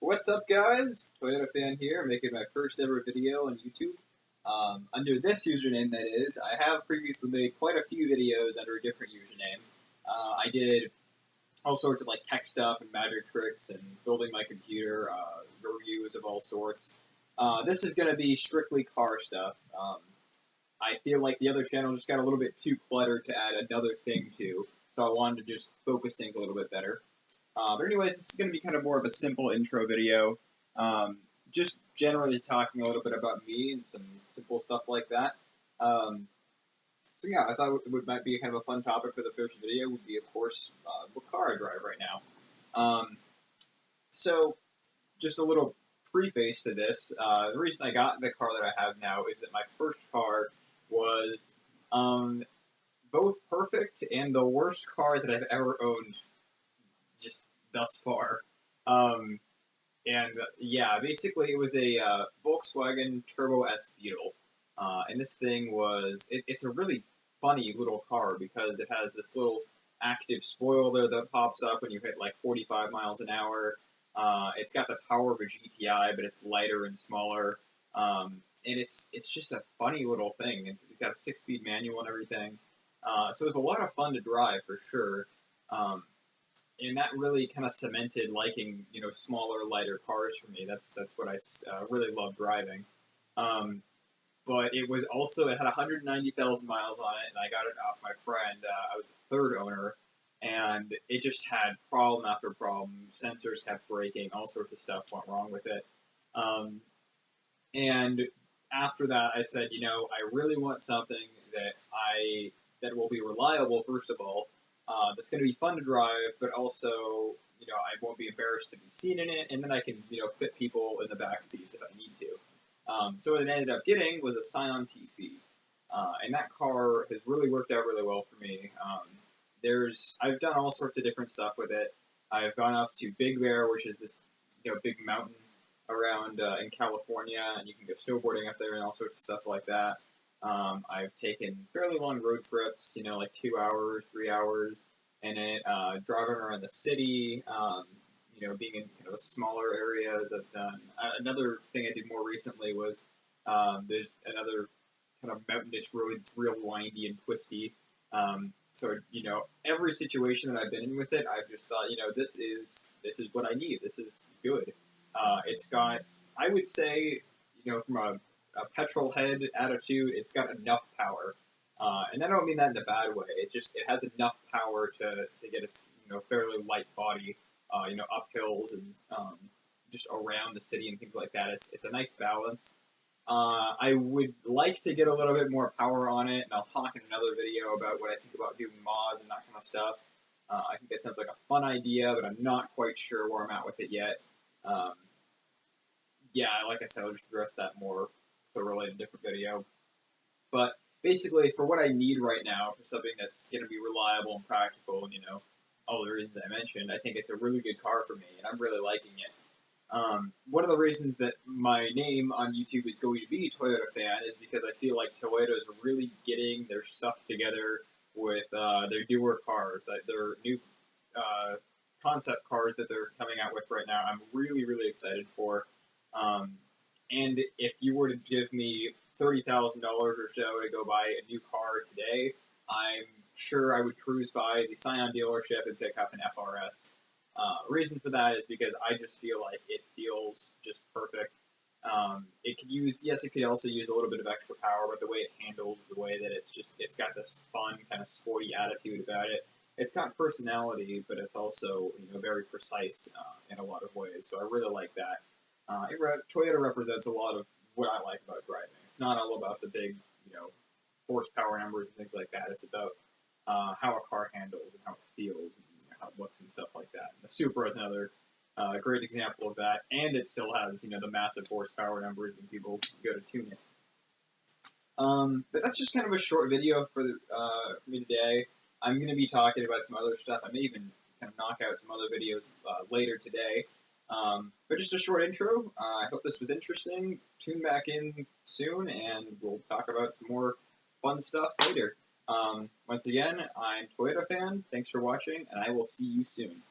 What's up, guys? Toyota Fan here, making my first ever video on YouTube. Under this username, that is. I have previously made quite a few videos under a different username. I did all sorts of like tech stuff and magic tricks and building my computer, reviews of all sorts. This is going to be strictly car stuff. I feel like the other channel just got a little bit too cluttered to add another thing to, so I wanted to just focus things a little bit better. But anyways, this is going to be kind of more of a simple intro video. Just generally talking a little bit about me and some simple stuff like that. So yeah, I thought might be kind of a fun topic for the first video would be, of course, what car I drive right now. So just a little preface to this. The reason I got the car that I have now is that my first car was both perfect and the worst car that I've ever owned just thus far. And yeah, basically it was a Volkswagen Turbo S Beetle. And this thing was, it's a really funny little car because it has this little active spoiler that pops up when you hit like 45 miles an hour. It's got the power of a GTI, but it's lighter and smaller. And it's just a funny little thing. It's got a 6-speed manual and everything. So it was a lot of fun to drive for sure. And that really kind of cemented liking, smaller, lighter cars for me. That's what I really love driving. But it was also, it had 190,000 miles on it, and I got it off my friend. I was the third owner, and it just had problem after problem. Sensors kept breaking, all sorts of stuff went wrong with it. And after that, I said, I really want something that will be reliable, first of all, that's going to be fun to drive, but also, I won't be embarrassed to be seen in it, and then I can, fit people in the back seats if I need to. So what I ended up getting was a Scion TC, and that car has really worked out really well for me. I've done all sorts of different stuff with it. I've gone up to Big Bear, which is this, big mountain around in California, and you can go snowboarding up there and all sorts of stuff like that. I've taken fairly long road trips, like 2 hours, 3 hours, and it driving around the city, being in kind of a smaller areas. I've done another thing I did more recently was there's another kind of mountainous road. It's real windy and twisty. So every situation that I've been in with it, I've just thought, this is what I need. This is good. It's got, I would say, from a petrol head attitude, it's got enough power. And I don't mean that in a bad way. It's just, it has enough power to get its, fairly light body, up hills and just around the city and things like that. It's a nice balance. I would like to get a little bit more power on it, and I'll talk in another video about what I think about doing mods and that kind of stuff. I think that sounds like a fun idea, but I'm not quite sure where I'm at with it yet. Yeah, like I said, I'll just address that more thoroughly in a different video. But basically, for what I need right now, for something that's going to be reliable and practical, and all the reasons I mentioned, I think it's a really good car for me, and I'm really liking it. One of the reasons that my name on YouTube is going to be Toyota Fan is because I feel like Toyota is really getting their stuff together with their newer cars, their new concept cars that they're coming out with right now. I'm really, really excited for. And if you were to give me $30,000 or so to go buy a new car today, I'm sure I would cruise by the Scion dealership and pick up an FRS. Reason for that is because I just feel like it feels just perfect. It could also use a little bit of extra power, but the way it handles, the way that it's got this fun kind of sporty attitude about it. It's got personality, but it's also very precise in a lot of ways. So I really like that. Toyota represents a lot of what I like about driving. It's not all about the big, horsepower numbers and things like that. It's about how a car handles and how it feels and how it looks and stuff like that. And the Supra is another great example of that, and it still has the massive horsepower numbers when people go to tune it. But that's just kind of a short video for me today. I'm going to be talking about some other stuff. I may even kind of knock out some other videos later today. But just a short intro. I hope this was interesting. Tune back in soon, and we'll talk about some more fun stuff later. Once again, I'm Toyota Fan. Thanks for watching, and I will see you soon.